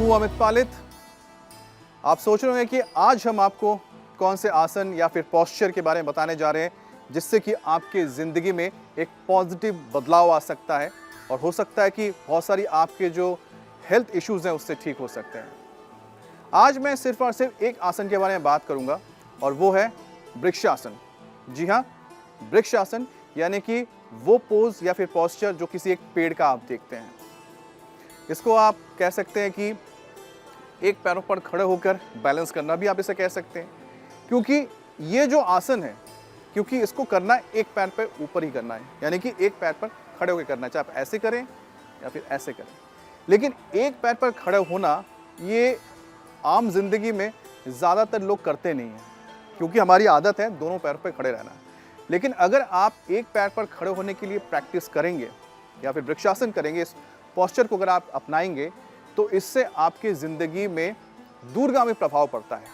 हूं अमित पालित। आप सोच रहे होंगे कि आज हम आपको कौन से आसन या फिर पोस्चर के बारे में बताने जा रहे हैं जिससे कि आपके ज़िंदगी में एक पॉजिटिव बदलाव आ सकता है और हो सकता है कि बहुत सारी आपके जो हेल्थ इश्यूज़ हैं उससे ठीक हो सकते हैं। आज मैं सिर्फ और सिर्फ एक आसन के बारे में बात करूंगा और वो है वृक्षासन। जी हाँ, वृक्षासन यानी कि वो पोज या फिर पोस्चर जो किसी एक पेड़ का आप देखते हैं। इसको आप कह सकते हैं कि एक पैरों पर खड़े होकर बैलेंस करना भी आप इसे कह सकते हैं, क्योंकि ये जो आसन है, क्योंकि इसको करना एक पैर पे ऊपर ही करना है, यानी कि एक पैर पर खड़े होकर करना है, चाहे आप ऐसे करें या फिर ऐसे करें। लेकिन एक पैर पर खड़े होना ये आम जिंदगी में ज़्यादातर लोग करते नहीं हैं, क्योंकि हमारी आदत है दोनों पैरों पर खड़े रहना। लेकिन अगर आप एक पैर पर खड़े होने के लिए प्रैक्टिस करेंगे या फिर वृक्षासन करेंगे, इस पोस्चर को अगर आप अपनाएंगे तो इससे आपकी ज़िंदगी में दूरगामी प्रभाव पड़ता है।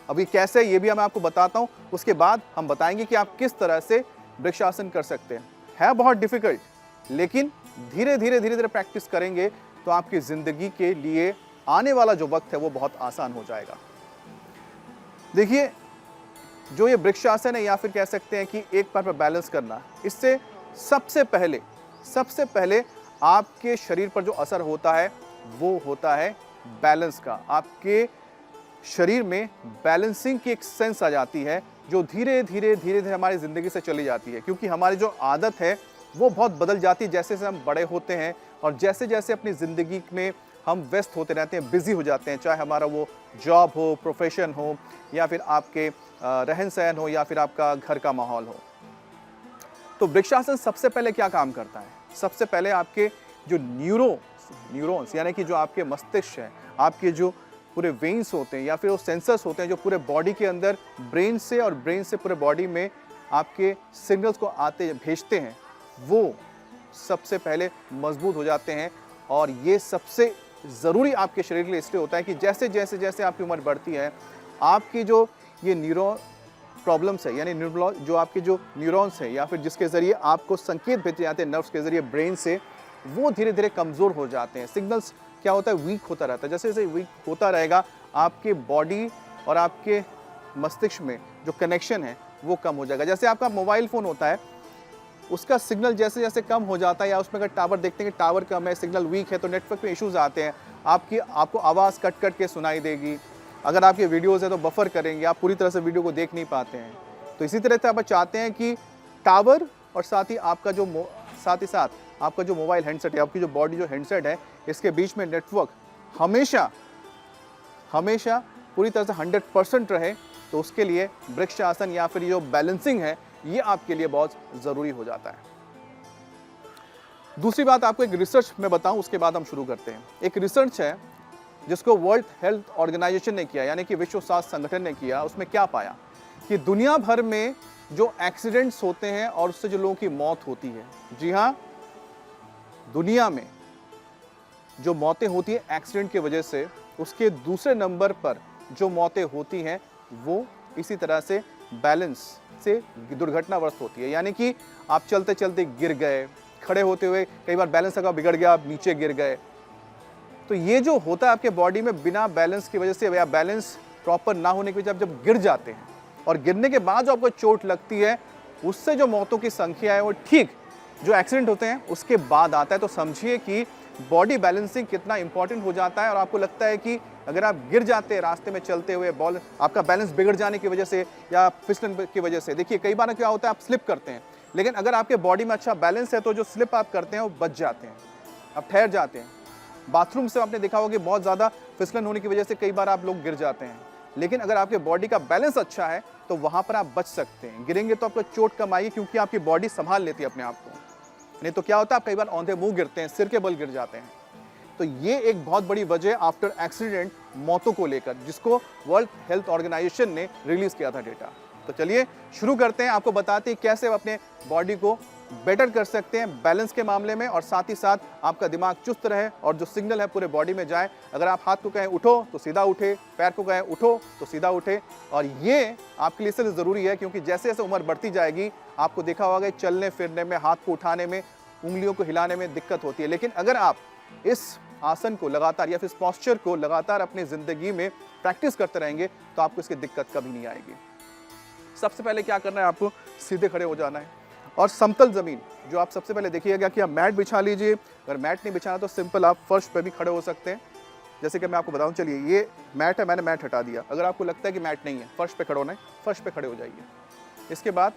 अभी कैसे ये भी मैं आपको बताता हूँ, उसके बाद हम बताएंगे कि आप किस तरह से वृक्षासन कर सकते हैं। है बहुत डिफिकल्ट, लेकिन धीरे धीरे प्रैक्टिस करेंगे तो आपकी ज़िंदगी के लिए आने वाला जो वक्त है वो बहुत आसान हो जाएगा। देखिए, जो ये वृक्षासन है या फिर कह सकते हैं कि एक पैर पर बैलेंस करना, इससे सबसे पहले आपके शरीर पर जो असर होता है वो होता है बैलेंस का। आपके शरीर में बैलेंसिंग की एक सेंस आ जाती है जो धीरे धीरे हमारी ज़िंदगी से चली जाती है, क्योंकि हमारी जो आदत है वो बहुत बदल जाती है जैसे जैसे हम बड़े होते हैं और जैसे जैसे अपनी ज़िंदगी में हम व्यस्त होते रहते हैं, बिजी हो जाते हैं, चाहे हमारा वो जॉब हो, प्रोफेशन हो या फिर आपके रहन सहन हो या फिर आपका घर का माहौल हो। तो वृक्षासन सबसे पहले क्या काम करता है? सबसे पहले आपके जो न्यूरॉन्स यानी कि जो आपके मस्तिष्क है, आपके जो पूरे वेन्स होते हैं या फिर वो सेंसर्स होते हैं जो पूरे बॉडी के अंदर ब्रेन से पूरे बॉडी में आपके सिग्नल्स को भेजते हैं, वो सबसे पहले मजबूत हो जाते हैं। और ये सबसे ज़रूरी आपके शरीर के लिए इसलिए होता है कि जैसे जैसे आपकी उम्र बढ़ती है, आपकी जो ये न्यूरो प्रॉब्लम्स है, यानी जो आपके जो न्यूरॉन्स है या फिर जिसके ज़रिए आपको संकेत भेजे जाते हैं नर्व्स के ज़रिए ब्रेन से, वो धीरे धीरे कमज़ोर हो जाते हैं। सिग्नल्स क्या होता है, वीक होता रहता है। जैसे जैसे वीक होता रहेगा, आपके बॉडी और आपके मस्तिष्क में जो कनेक्शन है वो कम हो जाएगा। जैसे आपका मोबाइल फ़ोन होता है, उसका सिग्नल जैसे जैसे कम हो जाता है, या उसमें अगर टावर देखते हैं कि टावर कम है, सिग्नल वीक है, तो नेटवर्क में इश्यूज़ आते हैं। आपको आवाज़ कट के सुनाई देगी। अगर आपके वीडियोज़ है तो बफर करेंगे, आप पूरी तरह से वीडियो को देख नहीं पाते हैं। तो इसी तरह से आप चाहते हैं कि टावर और साथ ही साथ आपका जो मोबाइल हैंडसेट है, आपकी जो बॉडी जो हैंडसेट है, इसके बीच में नेटवर्क हमेशा पूरी तरह से 100% रहे। तो उसके लिए वृक्षासन या फिर जो बैलेंसिंग है ये आपके लिए बहुत ज़रूरी हो जाता है। दूसरी बात आपको एक रिसर्च में बताऊं, उसके बाद हम शुरू करते हैं। एक रिसर्च है जिसको वर्ल्ड हेल्थ ऑर्गेनाइजेशन ने किया, यानी कि विश्व स्वास्थ्य संगठन ने किया। उसमें क्या पाया कि दुनिया भर में जो एक्सीडेंट्स होते हैं और उससे जो लोगों की मौत होती है, जी हाँ, दुनिया में जो मौतें होती हैं एक्सीडेंट की वजह से, उसके दूसरे नंबर पर जो मौतें होती हैं वो इसी तरह से बैलेंस से दुर्घटनाग्रस्त होती है। यानी कि आप चलते चलते गिर गए, खड़े होते हुए कई बार बैलेंस अगर बिगड़ गया, आप नीचे गिर गए। तो ये जो होता है आपके बॉडी में बिना बैलेंस की वजह से या बैलेंस प्रॉपर ना होने की वजह से, आप जब गिर जाते हैं और गिरने के बाद जो आपको चोट लगती है, उससे जो मौतों की संख्या है वो ठीक जो एक्सीडेंट होते हैं उसके बाद आता है। तो समझिए कि बॉडी बैलेंसिंग कितना इंपॉर्टेंट हो जाता है। और आपको लगता है कि अगर आप गिर जाते हैं रास्ते में चलते हुए, आपका बैलेंस बिगड़ जाने की वजह से या फिसलन की वजह से, देखिए कई बार क्या होता है, आप स्लिप करते हैं, लेकिन अगर आपके बॉडी में अच्छा बैलेंस है तो जो स्लिप आप करते हैं वो बच जाते हैं, आप ठहर जाते हैं। बाथरूम से आपने देखा होगा कि बहुत ज़्यादा फिसलन होने की वजह से कई बार आप लोग गिर जाते हैं, लेकिन अगर आपके बॉडी का बैलेंस अच्छा है तो वहाँ पर आप बच सकते हैं। गिरेंगे तो आपको चोट कम आएगी, क्योंकि आपकी बॉडी संभाल लेती है अपने आप को। नहीं तो क्या होता है, आप कई बार औंधे मुंह गिरते हैं, सिर के बल गिर जाते हैं। तो ये एक बहुत बड़ी वजह आफ्टर एक्सीडेंट मौतों को लेकर, जिसको वर्ल्ड हेल्थ ऑर्गेनाइजेशन ने रिलीज किया था डेटा। तो चलिए शुरू करते हैं, आपको बताते हैं कैसे आप अपने बॉडी को बेटर कर सकते हैं बैलेंस के मामले में, और साथ ही साथ आपका दिमाग चुस्त रहे और जो सिग्नल है पूरे बॉडी में जाए। अगर आप हाथ को कहें उठो तो सीधा उठे, पैर को कहें उठो तो सीधा उठे। और ये आपके लिए इसलिए ज़रूरी है क्योंकि जैसे जैसे उम्र बढ़ती जाएगी, आपको देखा होगा चलने फिरने में, हाथ को उठाने में, उंगलियों को हिलाने में दिक्कत होती है। लेकिन अगर आप इस आसन को लगातार या फिर इस पॉस्चर को लगातार अपनी ज़िंदगी में प्रैक्टिस करते रहेंगे तो आपको इसकी दिक्कत कभी नहीं आएगी। सबसे पहले क्या करना है, आपको सीधे खड़े हो जाना है और समतल ज़मीन जो आप सबसे पहले देखिएगा कि आप मैट बिछा लीजिए। अगर मैट नहीं बिछाना तो सिंपल आप फर्श पे भी खड़े हो सकते हैं। जैसे कि मैं आपको बताऊं, चलिए ये मैट है, मैंने मैट हटा दिया। अगर आपको लगता है कि मैट नहीं है, फर्श पे खड़े होना है, फर्श पे खड़े हो जाइए। इसके बाद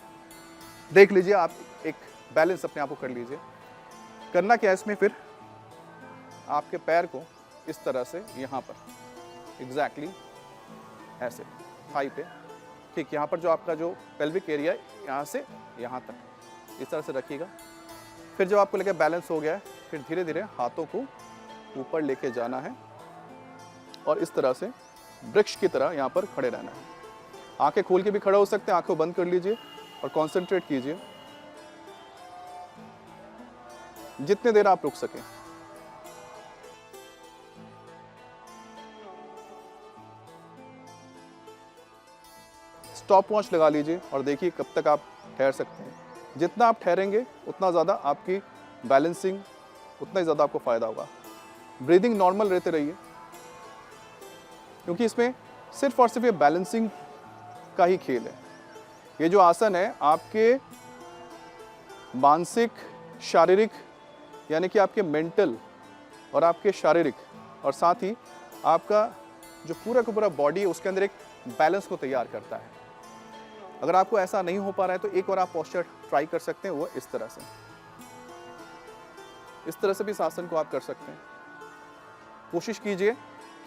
देख लीजिए, आप एक बैलेंस अपने आप को कर लीजिए। करना क्या है इसमें, फिर आपके पैर को इस तरह से यहाँ पर एग्जैक्टली ऐसे थाई पे, ठीक यहाँ पर जो आपका जो पेल्विक एरिया है यहाँ से यहाँ तक इस तरह से रखिएगा। फिर जब आपको लगे बैलेंस हो गया है, फिर धीरे धीरे हाथों को ऊपर लेके जाना है और इस तरह से वृक्ष की तरह यहाँ पर खड़े रहना है। आंखें खोल के भी खड़े हो सकते हैं, आंखें बंद कर लीजिए और कंसंट्रेट कीजिए जितने देर आप रुक सकें। स्टॉप वॉच लगा लीजिए और देखिए कब तक आप ठहर सकते हैं। जितना आप ठहरेंगे उतना ज़्यादा आपकी बैलेंसिंग, उतना ही ज़्यादा आपको फ़ायदा होगा। ब्रीदिंग नॉर्मल रहते रहिए, क्योंकि इसमें सिर्फ और सिर्फ ये बैलेंसिंग का ही खेल है। ये जो आसन है आपके मानसिक, शारीरिक, यानी कि आपके मेंटल और आपके शारीरिक और साथ ही आपका जो पूरा का पूरा बॉडी है उसके अंदर एक बैलेंस को तैयार करता है। अगर आपको ऐसा नहीं हो पा रहा है तो एक और आप पोस्चर ट्राई कर सकते हैं, वो इस तरह से। इस तरह से भी इस आसन को आप कर सकते हैं। कोशिश कीजिए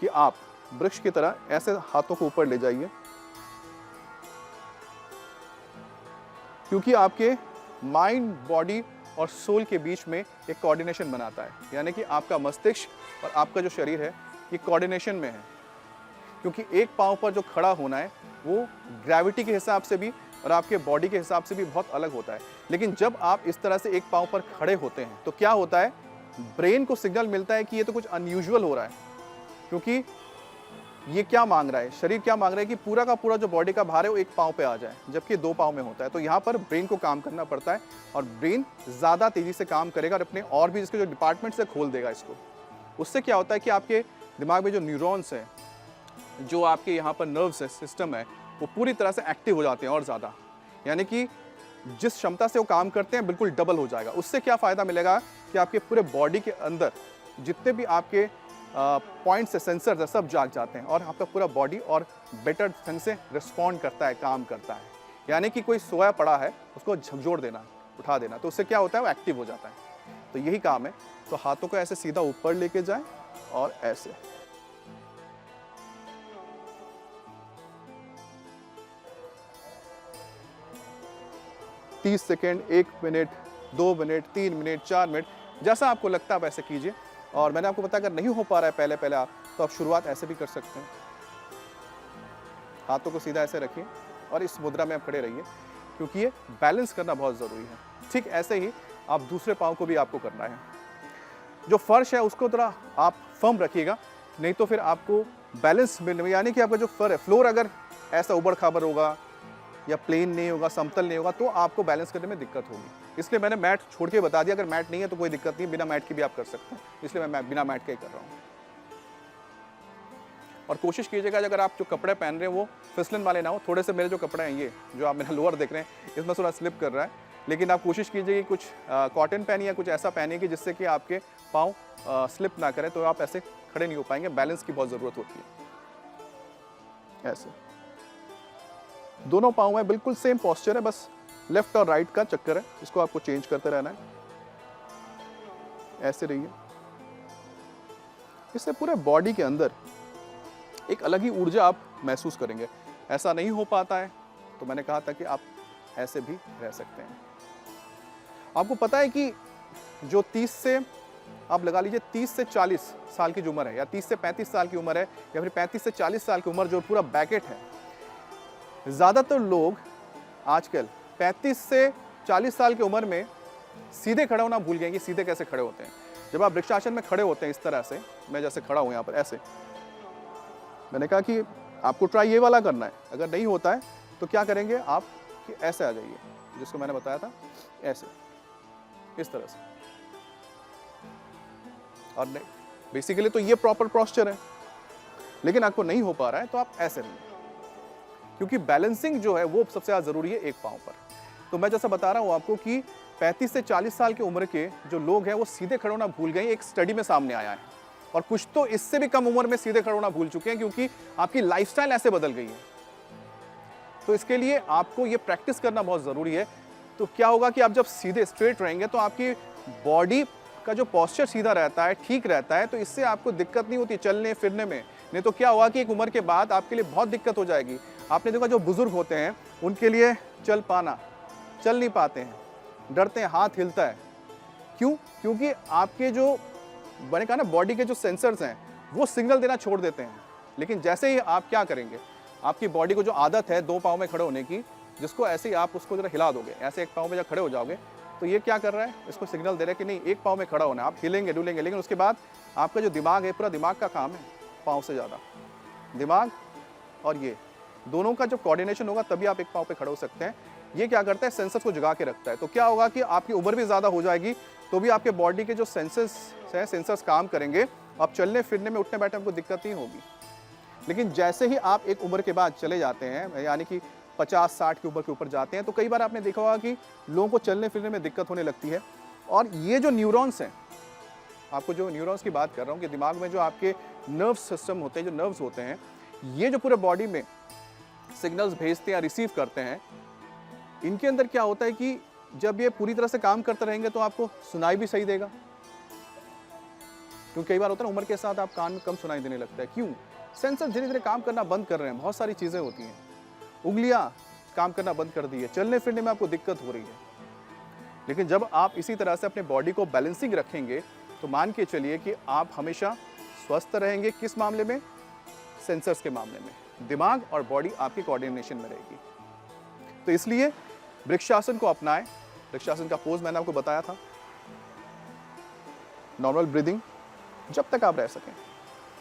कि आप वृक्ष की तरह ऐसे हाथों को ऊपर ले जाइए, क्योंकि आपके माइंड, बॉडी और सोल के बीच में एक कोऑर्डिनेशन बनाता है। यानी कि आपका मस्तिष्क और आपका जो शरीर है ये कोऑर्डिनेशन में है, क्योंकि एक पाँव पर जो खड़ा होना है वो ग्रेविटी के हिसाब से भी और आपके बॉडी के हिसाब से भी बहुत अलग होता है। लेकिन जब आप इस तरह से एक पाँव पर खड़े होते हैं तो क्या होता है, ब्रेन को सिग्नल मिलता है कि ये तो कुछ अनयूजुअल हो रहा है, क्योंकि ये क्या मांग रहा है, शरीर क्या मांग रहा है कि पूरा का पूरा जो बॉडी का भार है वो एक पाँव पे आ जाए, जबकि दो पाँव में होता है। तो यहाँ पर ब्रेन को काम करना पड़ता है और ब्रेन ज़्यादा तेज़ी से काम करेगा और अपने और भी इसके जो डिपार्टमेंट से खोल देगा इसको। उससे क्या होता है कि आपके दिमाग में जो न्यूरॉन्स हैं, जो आपके यहाँ पर नर्व्स है, सिस्टम है, वो पूरी तरह से एक्टिव हो जाते हैं और ज़्यादा, यानी कि जिस क्षमता से वो काम करते हैं बिल्कुल डबल हो जाएगा। उससे क्या फ़ायदा मिलेगा कि आपके पूरे बॉडी के अंदर जितने भी आपके पॉइंट्स है, सेंसर्स है, सब जाग जाते हैं और आपका पूरा बॉडी और बेटर ढंग से रिस्पॉन्ड करता है, काम करता है। यानी कि कोई सोया पड़ा है उसको झकझोर देना, उठा देना, तो उससे क्या होता है, वो एक्टिव हो जाता है। तो यही काम है। तो हाथों को ऐसे सीधा ऊपर लेके जाएं और ऐसे। तीस second, 1 minute, 2 minute, 3 minute, 4 minute, जैसा आपको लगता है वैसे कीजिए। और मैंने आपको बताया अगर नहीं हो पा रहा है पहले आप, तो आप शुरुआत ऐसे भी कर सकते हैं। हाथों को सीधा ऐसे रखिए और इस मुद्रा में आप खड़े रहिए, क्योंकि ये बैलेंस करना बहुत ज़रूरी है। ठीक ऐसे ही आप दूसरे पाँव को भी आपको करना है। जो फर्श है उसको थोड़ा आप फर्म रखिएगा, नहीं तो फिर आपको बैलेंस मिलने में, यानी कि आपका जो फ्लोर अगर ऐसा उबड़ खाबड़ होगा या प्लेन नहीं होगा, समतल नहीं होगा, तो आपको बैलेंस करने में दिक्कत होगी। इसलिए मैंने मैट छोड़ के बता दिया। अगर मैट नहीं है तो कोई दिक्कत नहीं, बिना मैट के भी आप कर सकते हैं, इसलिए मैं बिना मैट के ही कर रहा हूँ। और कोशिश कीजिएगा अगर आप जो कपड़े पहन रहे हैं वो फिसलन वाले ना हो। थोड़े से मेरे जो कपड़े हैं, ये जो आप मेरा लोअर देख रहे हैं, इसमें थोड़ा स्लिप कर रहा है, लेकिन आप कोशिश कीजिए कि कुछ कॉटन पहनिए या कुछ ऐसा पहनिए कि जिससे कि आपके पाँव स्लिप ना करें, तो आप ऐसे खड़े नहीं हो पाएंगे। बैलेंस की बहुत ज़रूरत होती है। ऐसे दोनों पाँव में बिल्कुल सेम पॉस्चर है, बस लेफ्ट और राइट का चक्कर है, इसको आपको चेंज करते रहना है। ऐसे रहिए। इससे पूरे बॉडी के अंदर एक अलग ही ऊर्जा आप महसूस करेंगे। ऐसा नहीं हो पाता है तो मैंने कहा था कि आप ऐसे भी रह सकते हैं। आपको पता है कि जो 30 से आप लगा लीजिए 30 से 40 साल की जो उम्र है, या 30 से 35 साल की उम्र है, या फिर 35 से 40 साल की उम्र जो पूरा बैकेट है, ज़्यादातर लोग आजकल 35 से 40 साल की उम्र में सीधे खड़ा होना भूल गए कि सीधे कैसे खड़े होते हैं। जब आप वृक्षासन में खड़े होते हैं इस तरह से, मैं जैसे खड़ा हूँ यहाँ पर ऐसे, मैंने कहा कि आपको ट्राई ये वाला करना है। अगर नहीं होता है तो क्या करेंगे आप कि ऐसे आ जाइए, जिसको मैंने बताया था, ऐसे, इस तरह से। और नहीं, बेसिकली तो ये प्रॉपर पोस्चर है, लेकिन आपको नहीं हो पा रहा है तो आप ऐसे रहिए, क्योंकि बैलेंसिंग जो है वो सबसे ज़्यादा ज़रूरी है एक पाँव पर। तो मैं जैसा बता रहा हूँ आपको कि 35 से 40 साल की उम्र के जो लोग हैं वो सीधे खड़े होना भूल गए, एक स्टडी में सामने आया है। और कुछ तो इससे भी कम उम्र में सीधे खड़े होना भूल चुके हैं, क्योंकि आपकी लाइफस्टाइल ऐसे बदल गई है। तो इसके लिए आपको ये प्रैक्टिस करना बहुत ज़रूरी है। तो क्या होगा कि आप जब सीधे स्ट्रेट रहेंगे तो आपकी बॉडी का जो पोस्चर सीधा रहता है, ठीक रहता है, तो इससे आपको दिक्कत नहीं होती चलने फिरने में। नहीं तो क्या होगा कि एक उम्र के बाद आपके लिए बहुत दिक्कत हो जाएगी। आपने देखा जो बुजुर्ग होते हैं उनके लिए चल नहीं पाते हैं, डरते हैं, हाथ हिलता है। क्यों? क्योंकि आपके जो मैंने कहा ना बॉडी के जो सेंसर्स हैं वो सिग्नल देना छोड़ देते हैं। लेकिन जैसे ही आप क्या करेंगे, आपकी बॉडी को जो आदत है दो पाँव में खड़े होने की, जिसको ऐसे ही आप उसको जरा हिला दोगे, ऐसे एक पाँव में जब खड़े हो जाओगे तो ये क्या कर रहा है, इसको सिग्नल दे रहा है कि नहीं एक पाँव में खड़ा होना है। आप हिलेंगे डुलेंगे, लेकिन उसके बाद आपका जो दिमाग है, पूरा दिमाग का काम है पाँव से ज़्यादा। दिमाग और ये दोनों का जो कोऑर्डिनेशन होगा तभी आप एक पाँव पे खड़े हो सकते हैं। ये क्या करता है, सेंसर्स को जगा के रखता है। तो क्या होगा कि आपकी उम्र भी ज़्यादा हो जाएगी तो भी आपके बॉडी के जो सेंसर्स काम करेंगे, आप चलने फिरने में उठने बैठने में आपको दिक्कत नहीं होगी। लेकिन जैसे ही आप एक उम्र के बाद चले जाते हैं, यानी कि 50-60 की उम्र के ऊपर जाते हैं, तो कई बार आपने देखा होगा कि लोगों को चलने फिरने में दिक्कत होने लगती है। और ये जो न्यूरॉन्स हैं, आपको जो न्यूरॉन्स की बात कर रहा हूँ कि दिमाग में जो आपके नर्व सिस्टम होते हैं, जो नर्व्स होते हैं, ये जो पूरे बॉडी में सिग्नल्स भेजते हैं, रिसीव करते हैं, इनके अंदर क्या होता है कि जब ये पूरी तरह से काम करते रहेंगे तो आपको सुनाई भी सही देगा। क्योंकि कई बार होता है उम्र के साथ आप कान में कम सुनाई देने लगता है। क्यों? सेंसर धीरे धीरे काम करना बंद कर रहे हैं, बहुत सारी चीज़ें होती हैं। उंगलियां काम करना बंद कर दी है, चलने फिरने में आपको दिक्कत हो रही है। लेकिन जब आप इसी तरह से अपने बॉडी को बैलेंसिंग रखेंगे तो मान के चलिए कि आप हमेशा स्वस्थ रहेंगे। किस मामले में? सेंसर्स के मामले में। दिमाग और बॉडी आपकी कोऑर्डिनेशन में रहेगी। तो इसलिए वृक्षासन को अपनाएं। वृक्षासन का पोज मैंने आपको बताया था। नॉर्मल ब्रीदिंग जब तक आप रह सकें।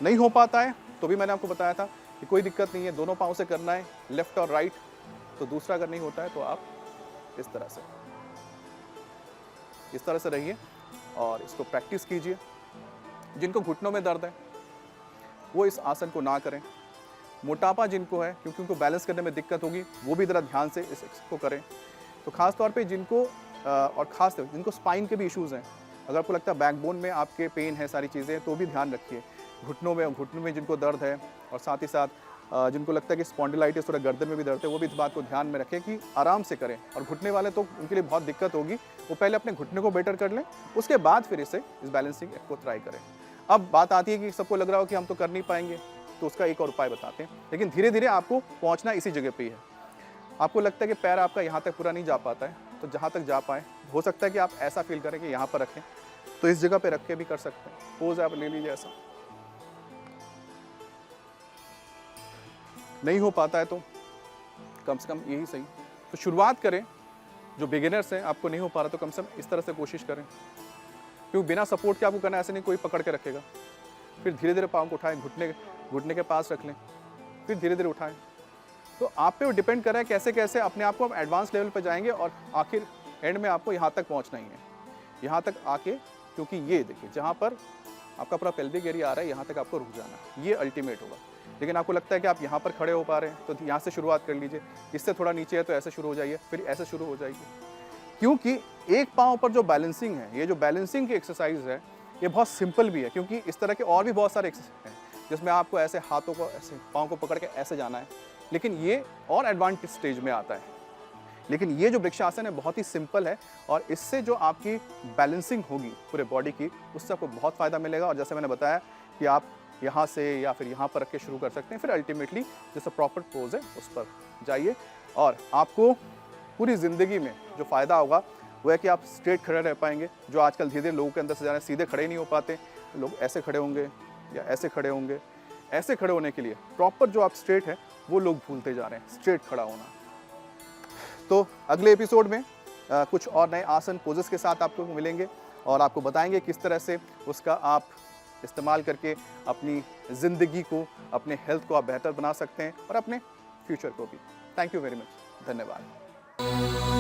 नहीं हो पाता है तो भी मैंने आपको बताया था कि कोई दिक्कत नहीं है, दोनों पाँव से करना है, लेफ्ट और राइट। तो दूसरा अगर नहीं होता है तो आप इस तरह से रहिए और इसको प्रैक्टिस कीजिए। जिनको घुटनों में दर्द है वो इस आसन को ना करें। मोटापा जिनको है, क्योंकि उनको बैलेंस करने में दिक्कत होगी, वो भी ज़रा ध्यान से इसको करें। तो खास तौर पे जिनको जिनको स्पाइन के भी इश्यूज़ हैं, अगर आपको लगता है बैकबोन में आपके पेन है, सारी चीज़ें, तो भी ध्यान रखिए। घुटनों में जिनको दर्द है, और साथ ही साथ जिनको लगता है कि स्पॉन्डिलाइटिस, थोड़ा गर्दन में भी दर्द है, वो भी इस बात को ध्यान में रखें कि आराम से करें। और घुटने वाले तो उनके लिए बहुत दिक्कत होगी, वो पहले अपने घुटने को बेटर कर लें, उसके बाद फिर इस बैलेंसिंग को ट्राई करें। अब बात आती है कि सबको लग रहा हो कि हम तो कर नहीं पाएंगे, तो उसका एक और उपाय बताते हैं। लेकिन धीरे धीरे आपको पहुँचना इसी जगह पर ही है। आपको लगता है कि पैर आपका यहाँ तक पूरा नहीं जा पाता है, तो जहाँ तक जा पाए, हो सकता है कि आप ऐसा फील करें कि यहाँ पर रखें, तो इस जगह पे रख के भी कर सकते हैं। पोज आप ले लीजिए ऐसा। नहीं हो पाता है तो कम से कम यही सही, तो शुरुआत करें। जो बिगिनर्स हैं, आपको नहीं हो पा रहा तो कम से कम इस तरह से कोशिश करें। क्योंकि बिना सपोर्ट के आपको करना, ऐसे नहीं कोई पकड़ के रखेगा। फिर धीरे धीरे पाँव को उठाएं, घुटने के पास रख लें, फिर धीरे धीरे उठाएं। तो आप पे वो डिपेंड कर रहा है कैसे कैसे अपने आप को आप एडवांस लेवल पर जाएंगे, और आखिर एंड में आपको यहाँ तक पहुँचना ही है। यहाँ तक आके, क्योंकि ये देखिए जहाँ पर आपका पूरा पेल्विक एरिया आ रहा है, यहाँ तक आपको रुक जाना है, ये अल्टीमेट होगा। लेकिन आपको लगता है कि आप यहाँ पर खड़े हो पा रहे हैं, तो यहाँ से शुरुआत कर लीजिए। इससे थोड़ा नीचे है तो ऐसे शुरू हो जाइए, फिर ऐसे शुरू हो जाएगी। क्योंकि एक पाँव पर जो बैलेंसिंग है, ये जो बैलेंसिंग की एक्सरसाइज है, ये बहुत सिंपल भी है। क्योंकि इस तरह के और भी बहुत सारे एक्सरसाइज हैं जिसमें आपको ऐसे हाथों को, ऐसे पाँव को पकड़ के ऐसे जाना है, लेकिन ये और एडवांस स्टेज में आता है। लेकिन ये जो वृक्षासन है बहुत ही सिंपल है, और इससे जो आपकी बैलेंसिंग होगी पूरे बॉडी की, उससे आपको बहुत फ़ायदा मिलेगा। और जैसे मैंने बताया कि आप यहाँ से या फिर यहाँ पर रख के शुरू कर सकते हैं, फिर अल्टीमेटली जैसा प्रॉपर पोज है उस पर जाइए। और आपको पूरी ज़िंदगी में जो फ़ायदा होगा वो है कि आप स्ट्रेट खड़े रह पाएंगे। जो आजकल धीरे धीरे लोगों के अंदर से जाना, सीधे खड़े नहीं हो पाते, लोग ऐसे खड़े होंगे या ऐसे खड़े होंगे। ऐसे खड़े होने के लिए प्रॉपर जो आप स्ट्रेट है वो लोग भूलते जा रहे हैं, स्ट्रेट खड़ा होना। तो अगले एपिसोड में कुछ और नए आसन पोजेस के साथ आपको मिलेंगे, और आपको बताएंगे किस तरह से उसका आप इस्तेमाल करके अपनी ज़िंदगी को, अपने हेल्थ को आप बेहतर बना सकते हैं, और अपने फ्यूचर को भी। Thank you very much. धन्यवाद।